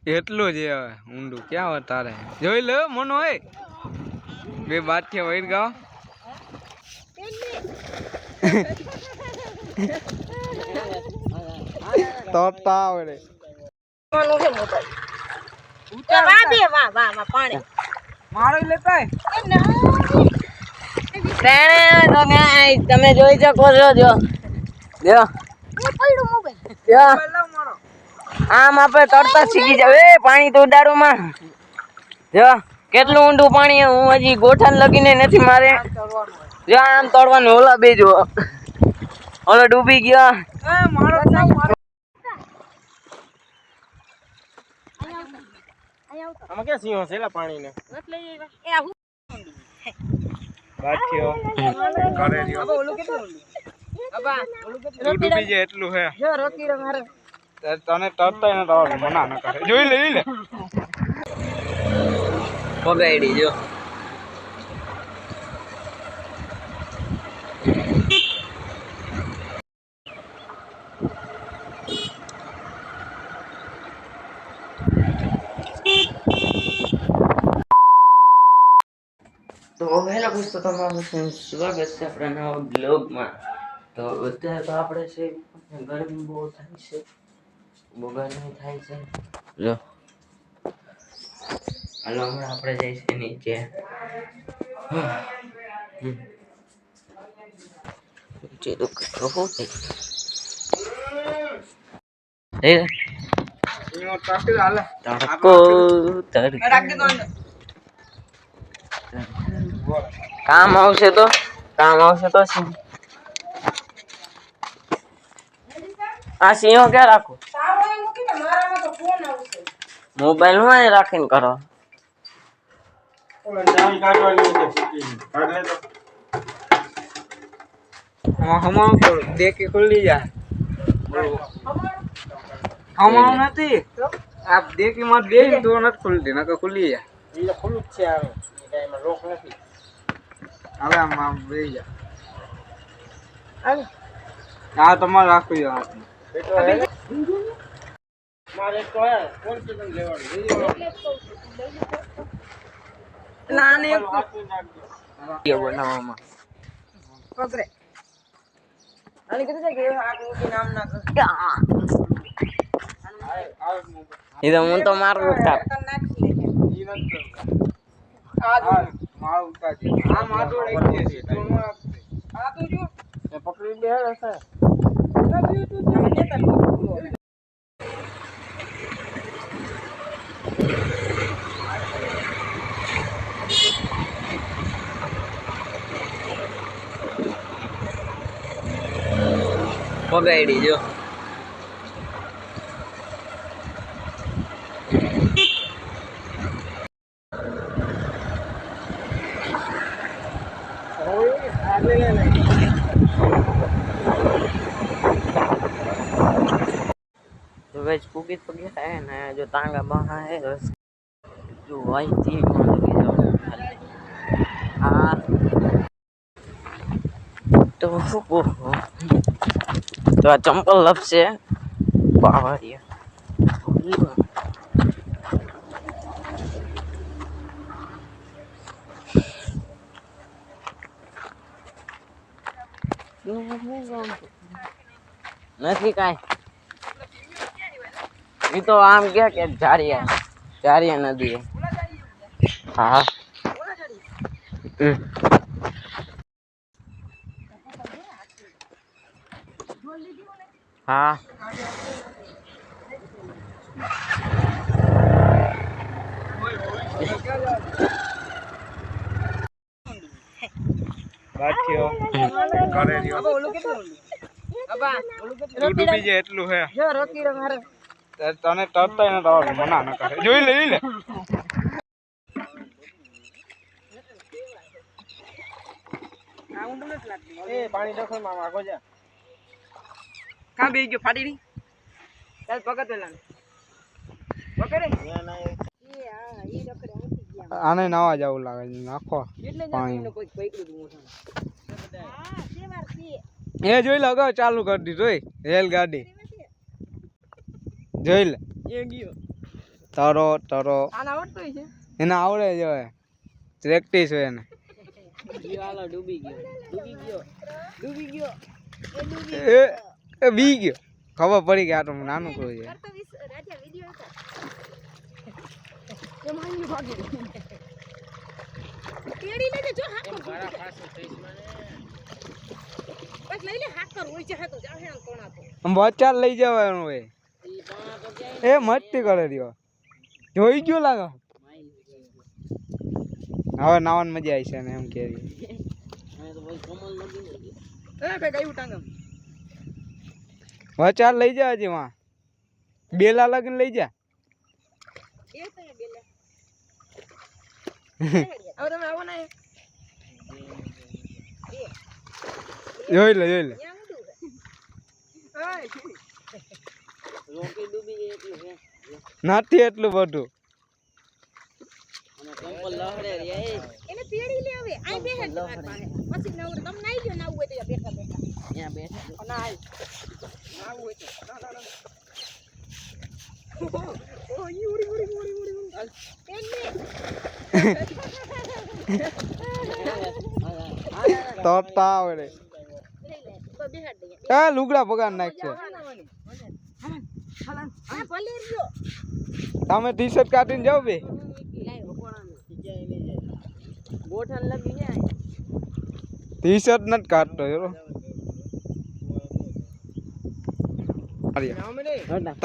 એટલું જ હવે ઊંડું ક્યાં તારે જોઈ લે મનો હોય બે બાથિયા વૈર ગાવ તોતા આવડે તમે જોઈ શકો છો જો આમ આપણે તરતા શીખી જાવ એ પાણી તો ઉડાડું માં જો કેટલું ઊંડું પાણી હું હજી ગોઠણ લગીને નથી મારે જો આમ તોડવાનું ઓલા બે જો ઓલો ડૂબી ગયો આમાં ક્યાં સિંહો છે એલા પાણી ને બાથિયો કરે રહ્યો ઓલું કેટલું અબા ઓલું કેટલું ડૂબી જાય એટલું હે જો રોકી રે મારે તને તરતા ન આવડે મના ન કરે જોઈ લે પગાડી જો તો હેલો દોસ્તો તમારું સ્વાગત છે આપણા નવા બ્લોગમાં તો અત્યારે તો આપણે છે ગરમી બહુ થાય છે બહુ ગરમી થાય છે જો હાલો હમણાં આપણે જઈએ છીએ નીચે નીચે તો કેટલું કામ આવશે તો આ સિંહો ક્યાં રાખો મોબાઈલ માં રાખીને કરો દેખી ખુલ્લી જાય હમાઉ નથી આપ દેખી માં દે તો નથી ખુલતી નકર ખુલ્લી જાય એ ખુલ્લું જ છે આવે એમાં રોક નથી હવે આમ બેહી જા હા તમારે રાખવી મારે તો કોણ સેકન્ડ લેવાનું બનાવવામાં પકડે અને કીધું છે કે આ નામ ના એ તો હું તો મારું ઉતાર પકડી બે હશે પગાડી જો तो वैज कुकी पगी है ना जो तांगा बहा है जो वाई थी हाँ तो आ चंपल लपसे बावरिया નથી કાઈ ઈ તો આમ કે જારિયા નદી હા હા બાથિયો કરે રહ્યો ઓલું કેટલું અબા ઓલું કેટલું ડૂબી જાય એટલું હે જો રોકી રે મારે તને તરતા ન આવડે મના ન કરે જોઈ લે આ ઊંડું નથી લાગતું એ પાણી ડખો માં આગો જા કા બેઈ ગયો ફાડી ની ચાલ પકડ પેલા પકડે ના એ હા ઈ રખડે ઉઠી ગયા આને નાવા જાવું લાગે છે નાખો પાણી કોઈ પકડ્યું મોઢા હા તે વાર છે એ જોઈ લે અગાઉ ચાલુ કરી દીધું રેલગાડી જોઈ લે એ ગયો તરો તરો આને આવડતું હોય છે એને આવડે જ હવે પ્રેક્ટિસ હોય એને ડૂબી ગયો એ બી ગયો ખબર પડી કે આ તો નાનું કોઈ છે કેડી લેજે જો હાકર મારા પાસે થઈસ મને બસ લઈ લે હાકર હોય છે તો જાહે આમ કોણા તો બચ્ચા લઈ જવાનું હોય એ મસ્તી કરે રહ્યો જોઈ ગયો લાગે હવે નાવાની મજા આવી છે ને એમ કે એ કઈ ગયું ટાંગમ બચ્ચા લઈ જા હજી માં બેલા લગન લઈ જા એ તો બેલા હવે તમે આવો ને જોઈ લે યા ઊંડું રોકી ડૂબી ગઈ એટલું છે નથી એટલું બધું અને ટેમ્પલ લહરે રે એને પેડી લે હવે આઈ બેહે તમાર પાસે પછી નવ તમને નાઈ ગયો ના હોય તો બેઠા ત્યાં બેઠા ના આઈ ના હોય તો ના ઓ યુરી એને તરતા આવડે તો બેહાડ દે એ લુગડા પગાર નાખશે આ ભલે રહ્યો તમે ટી શર્ટ કાઢીને જાઓ બે ગોઠણ લગી જાય ટી શર્ટ નથી કાઢતો હેરો તને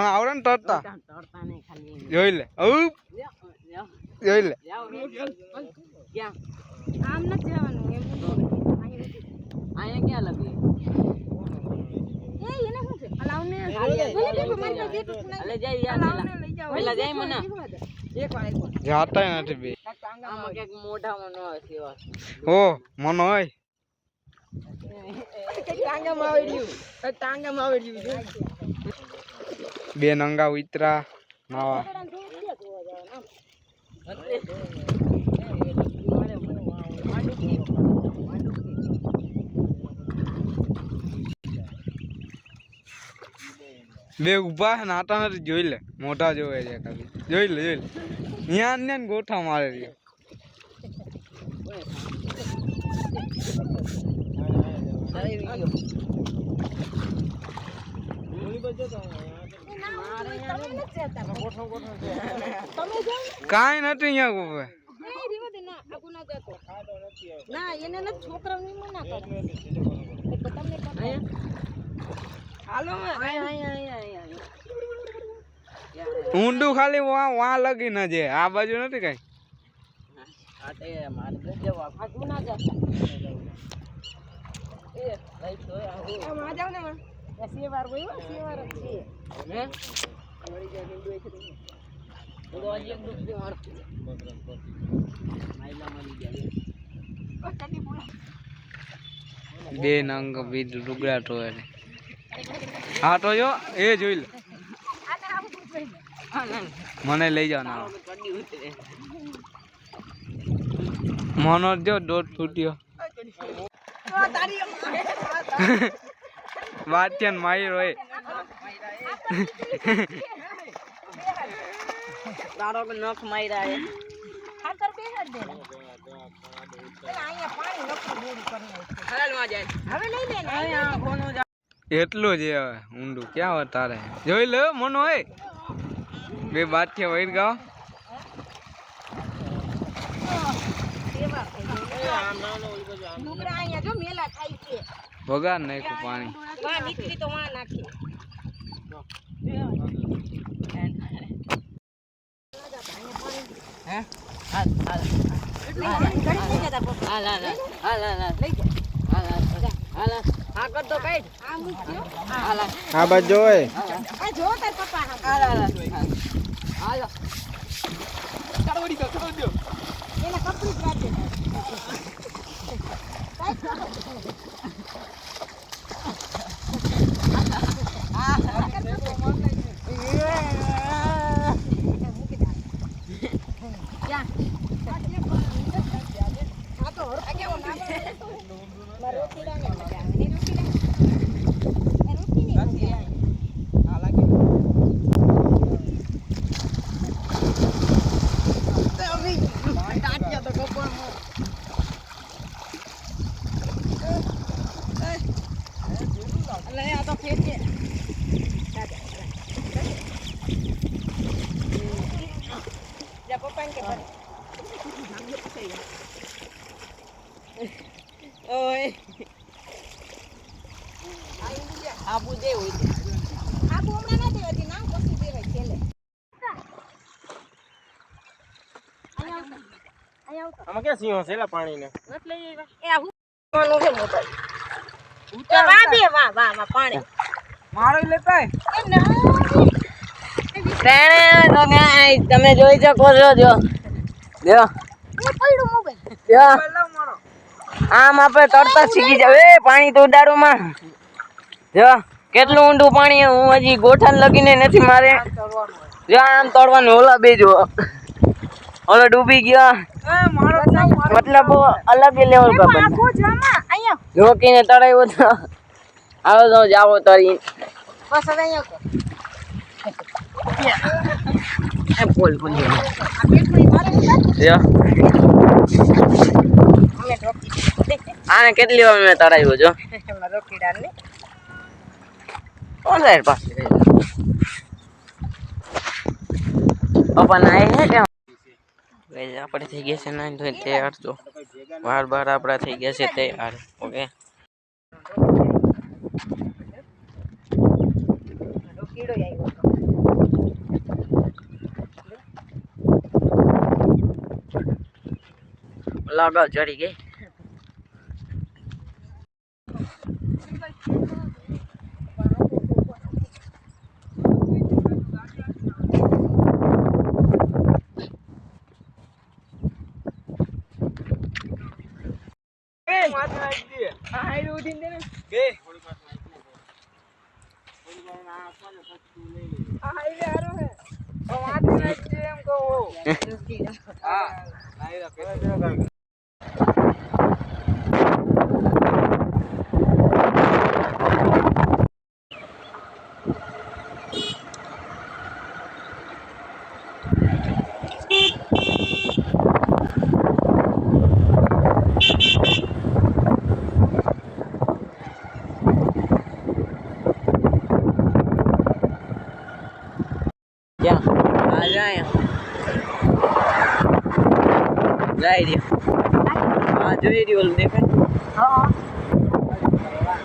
આવડે ને તરતા તરતા નહીં ખાલી જોઈ લે જોઈ લે ક્યાં આમ નથી જવાનું એમ અહીંયા ક્યાં લગી એ એને શું છે અલાવને ભલે દેખો મારી પાસે બેઠું છે અલે જાય યાર અલાવને લઈ જાઓ પેલા જાય મને એક વાર જાતા નથી બે આમાં ક્યાંક મોઢામાં ન આવે સેવા ઓ મનો હોય ટાંગામાં આવડ્યું બે નંગા ઉતરા નાવા બે ઉભા નાતા નથી જોઈ લે મોટા જોવે છે ખાલી જોઈ લે અહીંયા ને ગોઠા મારે રહ્યો કાઈ નથી અહીંયા ના એને ન છોકરા ની મના કરે તો તમને હાલો ઊંડું ખાલી વાં લગી ન છે આ બાજુ નથી કઈ આ તે મારે જવા આગુ ના જા એ લઈ તો આમ આ જાવ ને માં સેવાર હોય સેવાર જ છે હે વળી જાય નીંદુ છે તો આજે એક દુખ દે માર માઈલા મળી ગયા ઓ ચડી બોલા બે નંગ બીજ લુગડા તો હા તો જો એ જોઈ લે આને આમ પૂછઈ મને લઈ જાવ ના કડી ઉતરે મનો જો દોઢ ફૂટ્યો આ તારી વાત્યન માયર હોય તારો કે નખ માર્યા હે ખાતર બેહાડ દે અહીંયા પાણી નખો બોડી કરી હાલ માં જાય હવે લઈ લે ને અહીંયા કોનો એટલું જ હવે ઊંડું ક્યાં હોય તારે જોઈ લે મનો હોય બે બાથિયા વૈર ગાવ ડુંગરા અહીંયા જો મેલા થાય છે ભગાડ નાખ્યું પાણી વાહ નીકળી તો વાહ નાખી હે હાલ હાલ હાલ હાલ હાલ હા કર તો કઈ આ મૂક્યો હાલ આ બાજુ જોય આ જો તાર પપ્પા હાલ હાલ એને કપડી જ રાખજે આબુ દેવું આબુ હમણાં ના દેવાતી ના પછી દેવાય છેલ્લે આમાં ક્યાં સિંહો છે એલા પાણીને એ આ હુવાનું છે મોબાઈલ તો વાહ બે વાહ વાહ વાહ પાણી મારો લેતા તમે જોઈ શકો છો જો જો એ પડ્યું મોબાઈલ જો આમ આપણે તરતા શીખી જાવ એ પાણી તો ઉડાડું માં જો કેટલું ઊંડું પાણી છે, હું હજી ગોઠણ લગીને નથી મારે જો આમ તોડવાનું ઓલા બે જો ઓલો ડૂબી ગયો મતલબ અલગ લેવલ પર બને આખો જામાં અહીંયા જોકીને તળાયો તો આવો તો જાવો તરી બસ હવે અહીંયા એમ બોલ બોલ આ કેટલી મારે જો અમે રોકી આને કેટલી વાર મેં તળાયો જો રોકીડા ને ઓન સાઈડ પાસે પપ્પા નાય હે કે ગાઈસ આપણે થઈ ગયા છે નાઈ ધોઈ તૈયાર જો વાર બાર આપણા થઈ ગયા છે તૈયાર ઓકે રોકીડો આવ્યો લાગા ચડી ગઈ ક્યાં આ જાય જાય હા જોઈ રહ્યો ઓલું દેખાય હા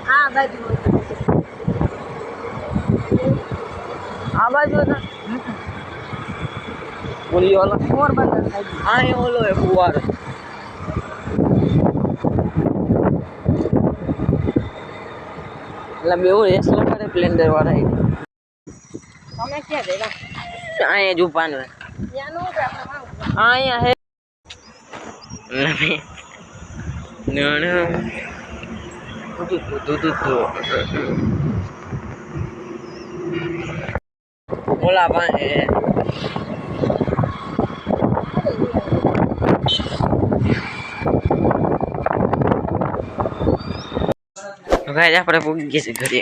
હા બાજુ આ બાજુ હતા ઓલી ઓલો પોરબંદર સાઈડ આ એ ઓલો એ ફુવારો એટલે બેવું રેસ લગાડે સ્પ્લેન્ડર વાળા તમે ક્યાં ગયા અહીંયા જ ઉભા ને ત્યાં નો કે આપણે વાંગ અહીંયા હે ઓલા પાસે ગાઈસ આપણે પૂગી ગયા છે ઘરે